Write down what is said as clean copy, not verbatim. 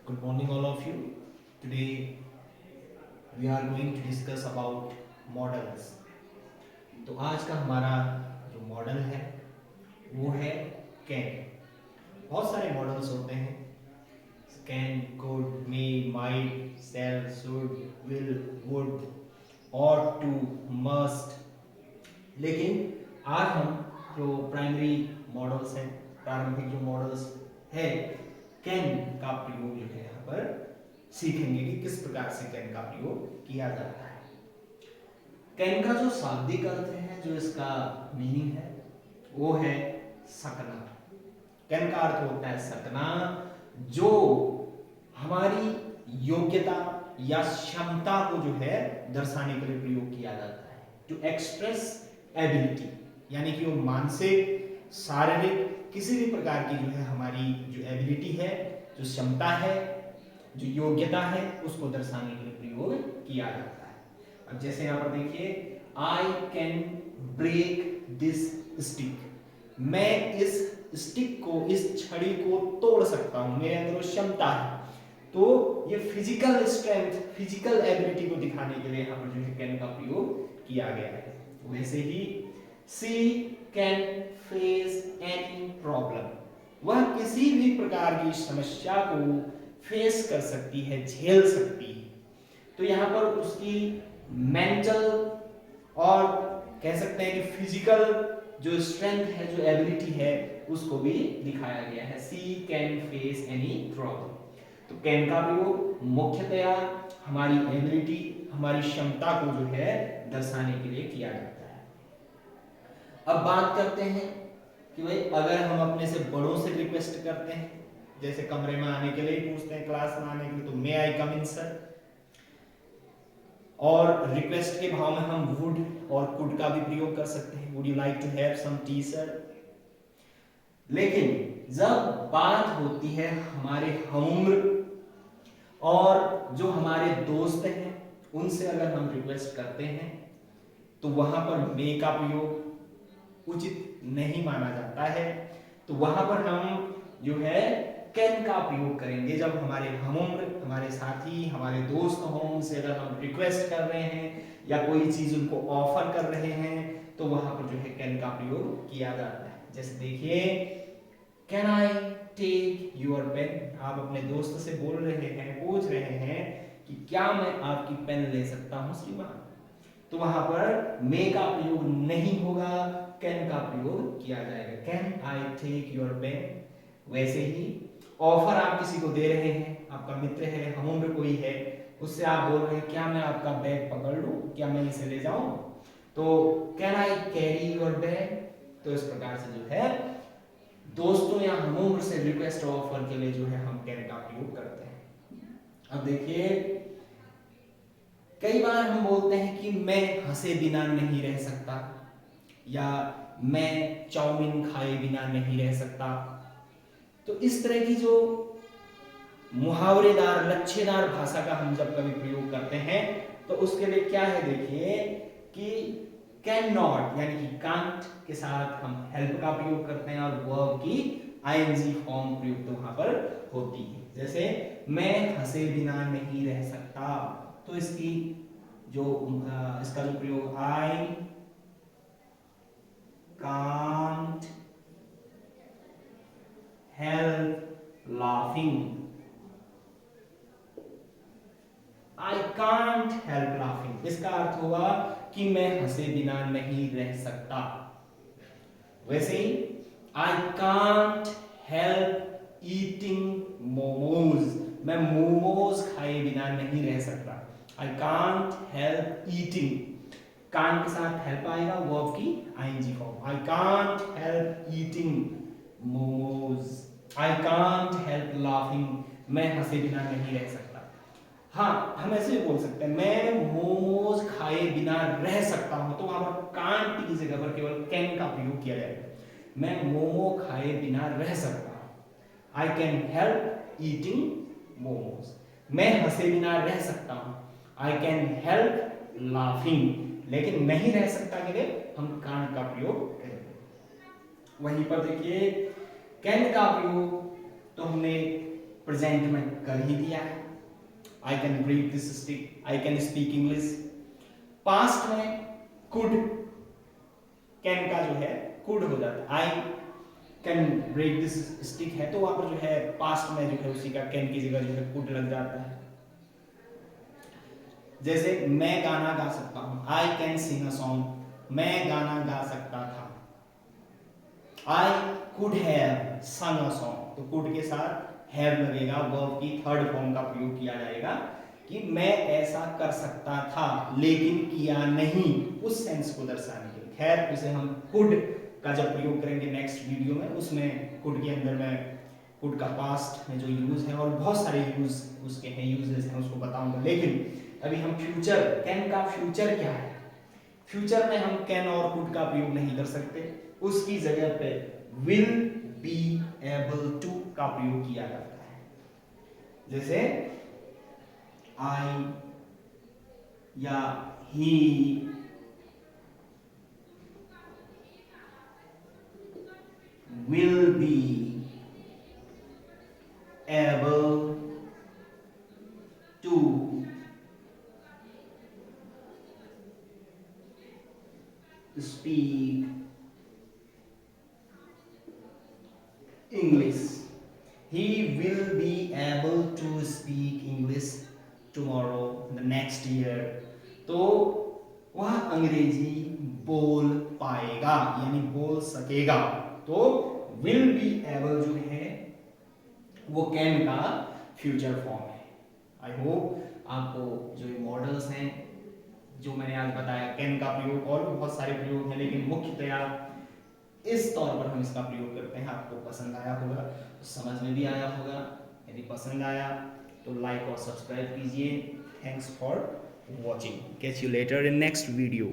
Good morning, all of you. Today we are going to discuss about models. तो आज का हमारा जो मॉडल है वो है कैन। बहुत सारे मॉडल्स होते हैं, can, could, may, might, shall, should, will, would, ought to, must। लेकिन आज हम जो प्राइमरी मॉडल्स हैं, प्रारंभिक जो मॉडल्स है, कैन का प्रयोग जो है यहाँ पर सीखेंगे कि किस प्रकार से कैन का प्रयोग किया जाता है। कैन का जो शाब्दिक अर्थ है, जो इसका मीनिंग है, वो है सकना। कैन का अर्थ होता है सकना, जो हमारी योग्यता या क्षमता को जो है दर्शाने के लिए प्रयोग किया जाता है। टू एक्सप्रेस एबिलिटी, यानी कि वो मानसिक, शारीरिक, किसी भी प्रकार की जो है हमारी जो एबिलिटी है, जो क्षमता है, जो योग्यता है, उसको दर्शाने के लिए प्रयोग किया जाता है। अब जैसे यहाँ पर देखिए, I can break this stick, मैं इस स्टिक को, इस छड़ी को तोड़ सकता हूं, मेरे अंदर वो क्षमता है। तो ये फिजिकल स्ट्रेंथ, फिजिकल एबिलिटी को दिखाने के लिए यहाँ पर जो है कैन का प्रयोग किया गया है। वैसे ही सी कैन फेस एनी प्रॉब्लम, वह किसी भी प्रकार की समस्या को फेस कर सकती है, झेल सकती है। तो यहाँ पर उसकी मेंटल और कह सकते हैं कि फिजिकल जो स्ट्रेंथ है, जो एबिलिटी है, उसको भी दिखाया गया है। सी कैन फेस एनी प्रॉब्लम। तो कैन का प्रयोग मुख्यतया हमारी एबिलिटी, हमारी क्षमता को जो है दर्शाने के लिए किया जाता है। अब बात करते हैं कि भाई अगर हम अपने से बड़ों से रिक्वेस्ट करते हैं, जैसे कमरे में आने के लिए पूछते हैं, क्लास में आने के लिए, तो मे आई कम इन सर। और रिक्वेस्ट के भाव में हम वुड और कुड का भी प्रयोग कर सकते हैं, would you like to have some tea sir. लेकिन जब बात होती है हमारे हमउम्र और जो हमारे दोस्त हैं, उनसे अगर हम रिक्वेस्ट करते हैं, तो वहां पर मे का प्रयोग उचित नहीं माना जाता है। तो वहां पर हम जो है कैन का प्रयोग करेंगे। जब हमारे हमउम्र, हमारे साथी, हमारे दोस्त हों, उनसे अगर हम रिक्वेस्ट कर रहे हैं या कोई चीज उनको ऑफर कर रहे हैं, तो वहां पर जो है कैन का प्रयोग किया जाता है। जैसे देखिए, can I take your pen, आप अपने दोस्त से बोल रहे हैं, पूछ रहे हैं कि क्या मैं आपकी पेन ले सकता हूं श्रीमान। तो वहां पर मे का प्रयोग नहीं होगा, कैन का प्रयोग किया जाएगा। Can I take your pen. वैसे ही ऑफर आप किसी को दे रहे हैं, आपका मित्र है, हमउम्र कोई है, उससे आप बोल रहे हैं क्या मैं आपका बैग पकड़ लूं, क्या मैं इसे ले जाऊं। तो can I carry your bag. तो इस प्रकार से जो है दोस्तों या हमउम्र से रिक्वेस्ट ऑफर के लिए जो है हम कैन का प्रयोग करते हैं। अब देखिए, कई बार हम बोलते हैं कि मैं हंसे बिना नहीं रह सकता, या मैं चाउमीन खाए बिना नहीं रह सकता। तो इस तरह की जो मुहावरेदार, लच्छेदार भाषा का हम जब कभी प्रयोग करते हैं, तो उसके लिए क्या है, देखिए कि कैन नॉट यानी कि कांट के साथ हम हेल्प का प्रयोग करते हैं, और वर्ब की आईएनजी फॉर्म प्रयुक्त वहां पर होती है। जैसे मैं हंसे बिना नहीं रह सकता, तो इसकी जो इसका जो प्रयोग, I can't help laughing, I can't help laughing, इसका अर्थ हुआ कि मैं हंसे बिना नहीं रह सकता। वैसे ही I can't help eating momos, मैं मोमोज खाए बिना नहीं रह सकता। I can't help eating, can't के साथ हेल्प आएगा, वर्ब की ING form. I can't help eating momos, I can't help laughing, मैं हंसे बिना नहीं रह सकता। हाँ, हम ऐसे भी बोल सकते हैं, मैं मोमोज खाए बिना रह सकता हूं, तो वहां पर कांट की जगह पर केवल कैन का प्रयोग किया जाएगा। मैं मोमो खाए बिना रह सकता हूं, I can help eating momos. मैं हंसे बिना रह सकता हूं, आई कैन हेल्प लाफिंग। लेकिन नहीं रह सकता के लिए हम कांट का प्रयोग करेंगे। वहीं पर देखिए, कैन का प्रयोग तो हमने प्रेजेंट में कर ही दिया है, I can break this stick, I can speak English. Past में कुड, कैन का जो है कुड हो जाता है, I can break this stick है तो वहां पर जो है पास्ट में जो है उसी का कैन की जगह जो है कुड लग जाता है। जैसे मैं गाना गा सकता हूं, I can sing a song, मैं गाना गा सकता था। I could have sung a song, तो कुड के साथ हैव लगेगा, वर्ब की थर्ड फॉर्म का प्रयोग किया जाएगा कि मैं ऐसा कर सकता था लेकिन किया नहीं, उस सेंस को दर्शाने के लिए। खैर उसे हम कुड का जब प्रयोग करेंगे नेक्स्ट वीडियो में, उसमें कुड के अंदर में कुड का पास्ट में जो यूज है और बहुत सारे यूज उसके हैं, यूजेस हैं, उसको बताऊंगा। लेकिन अभी हम फ्यूचर, कैन का फ्यूचर क्या है, फ्यूचर में हम कैन और कुड का प्रयोग नहीं कर सकते, उसकी जगह पे विल बी एबल टू का प्रयोग किया जाता है। जैसे आई या ही will be able to speak English. He will be able to speak English tomorrow, the next year. तो वह अंग्रेजी बोल पाएगा यानी बोल सकेगा। तो will be able जो है वो कैन का फ्यूचर फॉर्म है। आई होप आपको जो मॉडल्स हैं जो मैंने आज बताया, कैन का प्रयोग और भी बहुत सारे प्रयोग हैं, लेकिन मुख्यतया इस तौर पर हम इसका प्रयोग करते हैं, आपको पसंद आया होगा, समझ में भी आया होगा। यदि पसंद आया तो लाइक और सब्सक्राइब कीजिए। Thanks for watching, catch you later in next video.